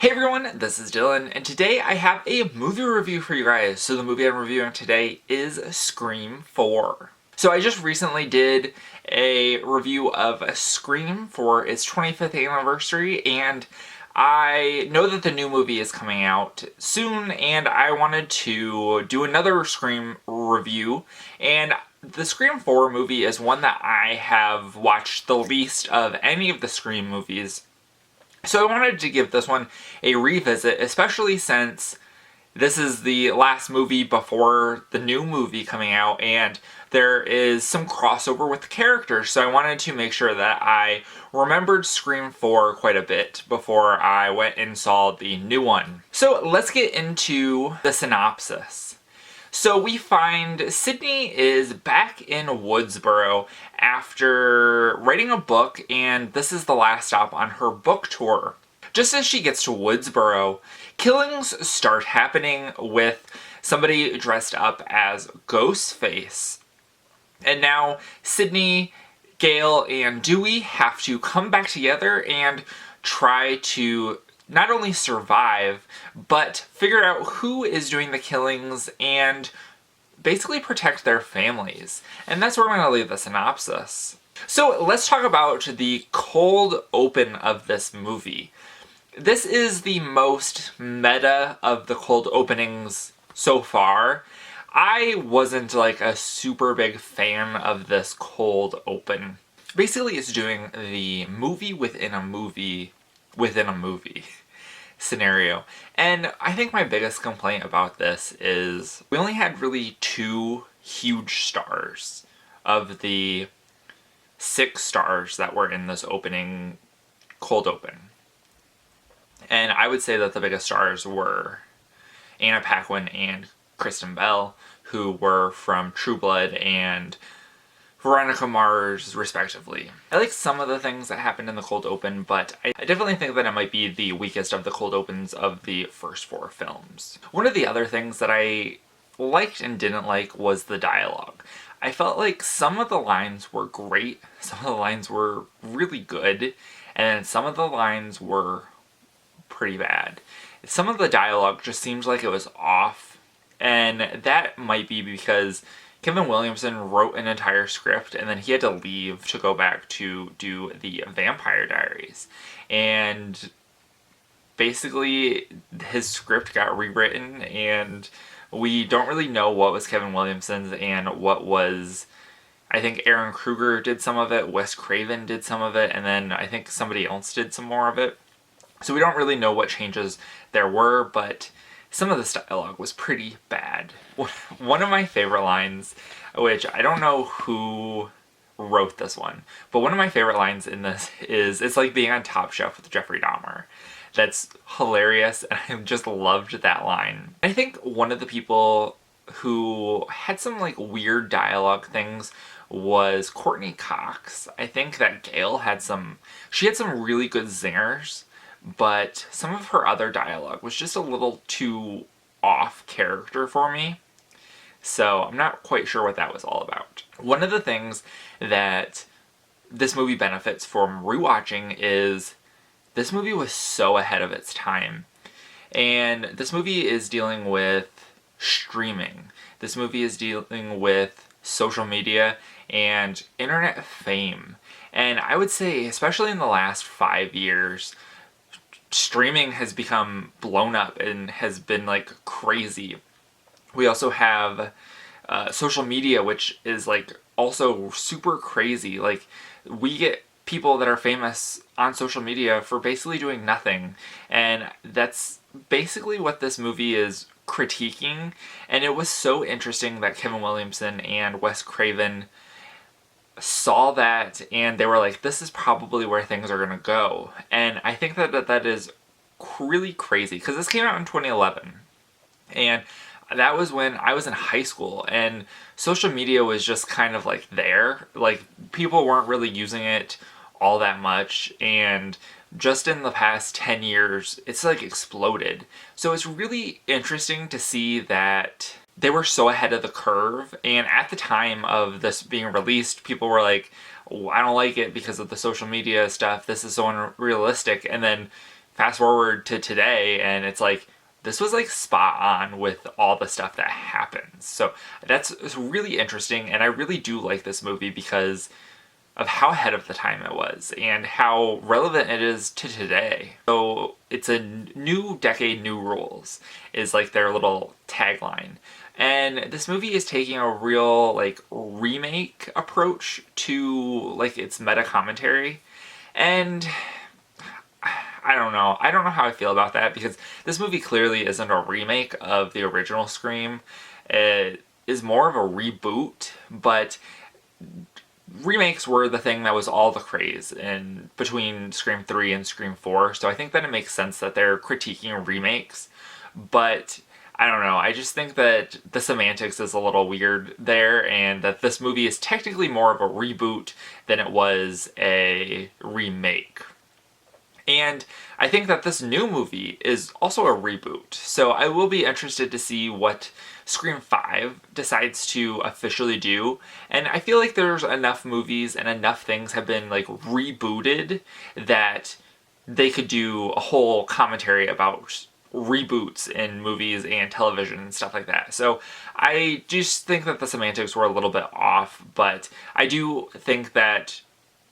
Hey everyone, this is Dylan, and today I have a movie review for you guys. So the movie I'm reviewing today is Scream 4. So I just recently did a review of Scream for its 25th anniversary, and I know that the new movie is coming out soon, and I wanted to do another Scream review, and the Scream 4 movie is one that I have watched the least of any of the Scream movies. So I wanted to give this one a revisit, especially since this is the last movie before the new movie coming out, and there is some crossover with the characters, so I wanted to make sure that I remembered Scream 4 quite a bit before I went and saw the new one. So let's get into the synopsis. So we find Sydney is back in Woodsboro after writing a book, and this is the last stop on her book tour. Just as she gets to Woodsboro, killings start happening with somebody dressed up as Ghostface. And now Sydney, Gail, and Dewey have to come back together and try to not only survive, but figure out who is doing the killings and basically protect their families. And that's where I'm going to leave the synopsis. So let's talk about the cold open of this movie. This is the most meta of the cold openings so far. I wasn't like a super big fan of this cold open. Basically, it's doing the movie within a movie within a movie scenario. And I think my biggest complaint about this is we only had really 2 huge stars of the 6 stars that were in this opening cold open. And I would say that the biggest stars were Anna Paquin and Kristen Bell, who were from True Blood and Veronica Mars, respectively. I like some of the things that happened in the cold open, but I definitely think that it might be the weakest of the cold opens of the first 4 films. One of the other things that I liked and didn't like was the dialogue. I felt like some of the lines were great, some of the lines were really good, and some of the lines were pretty bad. Some of the dialogue just seems like it was off, and that might be because Kevin Williamson wrote an entire script and then he had to leave to go back to do the Vampire Diaries. And basically his script got rewritten and we don't really know what was Kevin Williamson's and what was... I think Aaron Kruger did some of it, Wes Craven did some of it, and then I think somebody else did some more of it. So we don't really know what changes there were, but some of this dialogue was pretty bad. One of my favorite lines, which I don't know who wrote this one, but one of my favorite lines in this is, it's like being on Top Chef with Jeffrey Dahmer. That's hilarious, and I just loved that line. I think one of the people who had some like weird dialogue things was Courtney Cox. I think that Gail had some really good zingers, but some of her other dialogue was just a little too off character for me. So I'm not quite sure what that was all about. One of the things that this movie benefits from rewatching is this movie was so ahead of its time. And this movie is dealing with streaming. This movie is dealing with social media and internet fame. And I would say, especially in the last 5 years, streaming has become blown up and has been like crazy. We also have social media, which is like also super crazy. Like, we get people that are famous on social media for basically doing nothing, and that's basically what this movie is critiquing. And it was so interesting that Kevin Williamson and Wes Craven saw that and they were like, this is probably where things are gonna go. And I think that is really crazy, because this came out in 2011 and that was when I was in high school and social media was just kind of like there. Like, people weren't really using it all that much, and just in the past 10 years it's like exploded. So it's really interesting to see that they were so ahead of the curve, and at the time of this being released, people were like, oh, I don't like it because of the social media stuff, this is so unrealistic. And then fast forward to today, and it's like, this was like spot on with all the stuff that happens. So it's really interesting, and I really do like this movie because of how ahead of the time it was and how relevant it is to today. So it's a new decade, new rules is like their little tagline. And this movie is taking a real like remake approach to like its meta commentary. And I don't know. I don't know how I feel about that, because this movie clearly isn't a remake of the original Scream. It is more of a reboot, but remakes were the thing that was all the craze in between Scream 3 and Scream 4, so I think that it makes sense that they're critiquing remakes, but I don't know, I just think that the semantics is a little weird there, and that this movie is technically more of a reboot than it was a remake. And I think that this new movie is also a reboot, so I will be interested to see what Scream 5 decides to officially do. And I feel like there's enough movies and enough things have been like rebooted that they could do a whole commentary about reboots in movies and television and stuff like that. So I just think that the semantics were a little bit off, but I do think that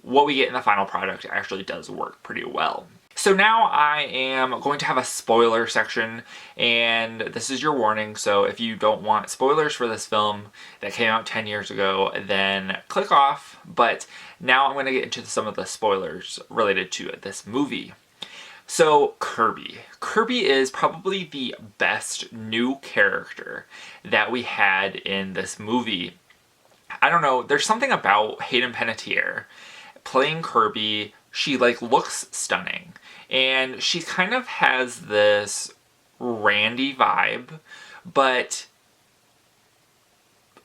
what we get in the final product actually does work pretty well. So now I am going to have a spoiler section, and this is your warning, so if you don't want spoilers for this film that came out 10 years ago, then click off, but now I'm going to get into some of the spoilers related to this movie. So, Kirby. Kirby is probably the best new character that we had in this movie. I don't know, there's something about Hayden Panettiere playing Kirby. She like looks stunning, and she kind of has this Randy vibe, but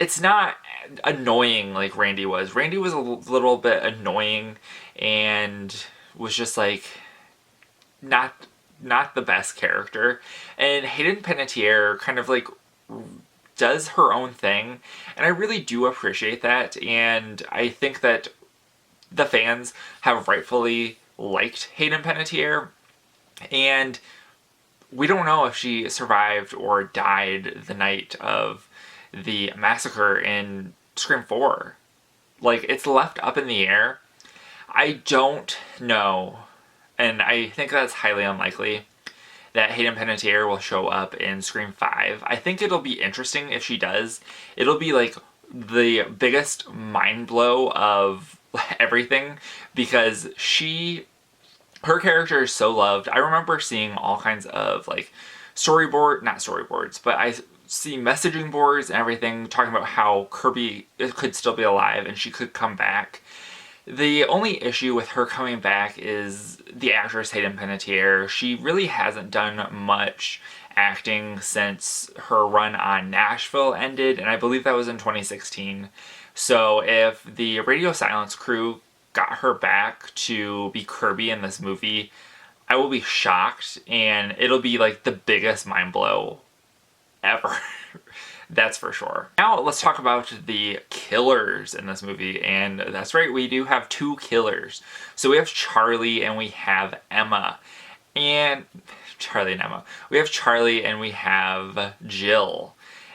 it's not annoying like Randy was. Randy was a little bit annoying and was just like not the best character, and Hayden Panettiere kind of like does her own thing, and I really do appreciate that, and I think that the fans have rightfully liked Hayden Panettiere, and we don't know if she survived or died the night of the massacre in Scream 4. Like, it's left up in the air. I don't know, and I think that's highly unlikely, that Hayden Panettiere will show up in Scream 5. I think it'll be interesting if she does. It'll be like the biggest mind blow of everything, because her character is so loved. I remember seeing all kinds of like not storyboards, but I see messaging boards and everything talking about how Kirby could still be alive and she could come back. The only issue with her coming back is the actress Hayden Panettiere. She really hasn't done much acting since her run on Nashville ended, and I believe that was in 2016. So if the Radio Silence crew got her back to be Kirby in this movie, I will be shocked, and it'll be like the biggest mind blow ever. That's for sure. Now let's talk about the killers in this movie, and that's right, we do have two killers. So we have Charlie and we have Emma. And Charlie and Emma. We have Charlie and we have Jill.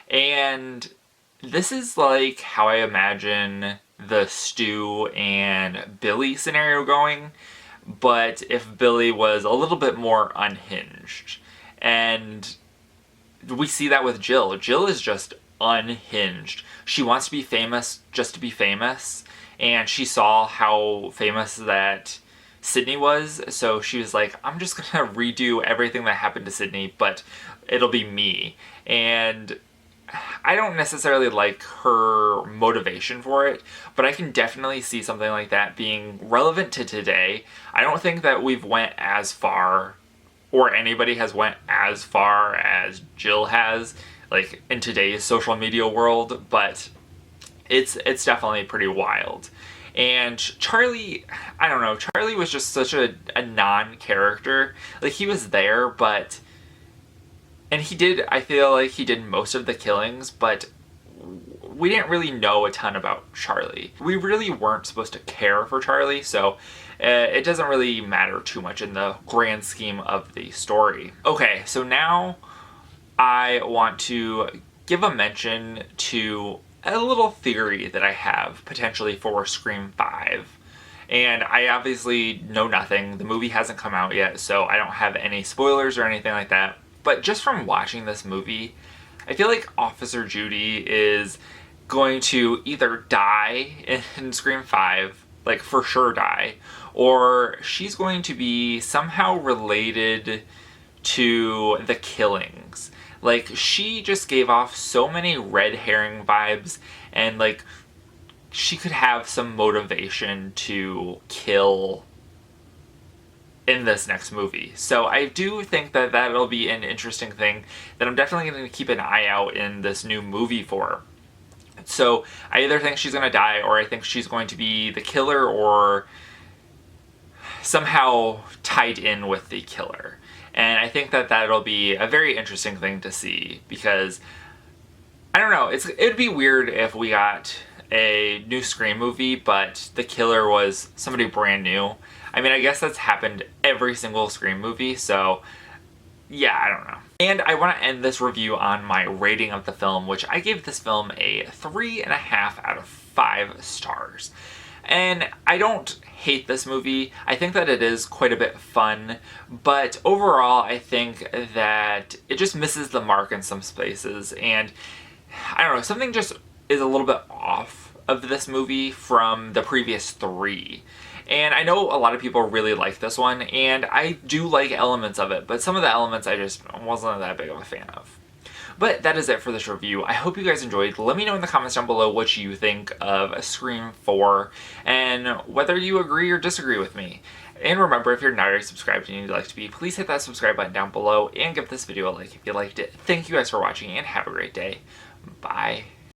And this is like how I imagine the Stu and Billy scenario going, but if Billy was a little bit more unhinged. And we see that with Jill. Jill is just unhinged. She wants to be famous just to be famous, and she saw how famous that Sydney was, so she was like, I'm just gonna redo everything that happened to Sydney, but it'll be me. And I don't necessarily like her motivation for it, but I can definitely see something like that being relevant to today. I don't think that we've went as far, or anybody has went as far as Jill has, like in today's social media world, but it's definitely pretty wild. And Charlie, I don't know, Charlie was just such a non-character. Like, he was there, but... And I feel like he did most of the killings, but we didn't really know a ton about Charlie. We really weren't supposed to care for Charlie, so it doesn't really matter too much in the grand scheme of the story. Okay, so now I want to give a mention to a little theory that I have potentially for Scream 5. And I obviously know nothing. The movie hasn't come out yet, so I don't have any spoilers or anything like that. But just from watching this movie, I feel like Officer Judy is going to either die in Scream 5, like for sure die, or she's going to be somehow related to the killings. Like, she just gave off so many red herring vibes, and like, she could have some motivation to kill in this next movie. So I do think that that'll be an interesting thing that I'm definitely going to keep an eye out in this new movie for. So I either think she's going to die, or I think she's going to be the killer, or somehow tied in with the killer. And I think that that'll be a very interesting thing to see, because I don't know, it'd be weird if we got a new Scream movie, but the killer was somebody brand new. I mean, I guess that's happened every single Scream movie, so yeah, I don't know. And I want to end this review on my rating of the film, which I gave this film a 3.5 out of 5 stars. And I don't hate this movie. I think that it is quite a bit fun, but overall I think that it just misses the mark in some spaces, and I don't know, something just is a little bit off of this movie from the previous 3. And I know a lot of people really like this one, and I do like elements of it, but some of the elements I just wasn't that big of a fan of. But that is it for this review. I hope you guys enjoyed. Let me know in the comments down below what you think of Scream 4, and whether you agree or disagree with me. And remember, if you're not already subscribed and you'd like to be, please hit that subscribe button down below, and give this video a like if you liked it. Thank you guys for watching, and have a great day. Bye.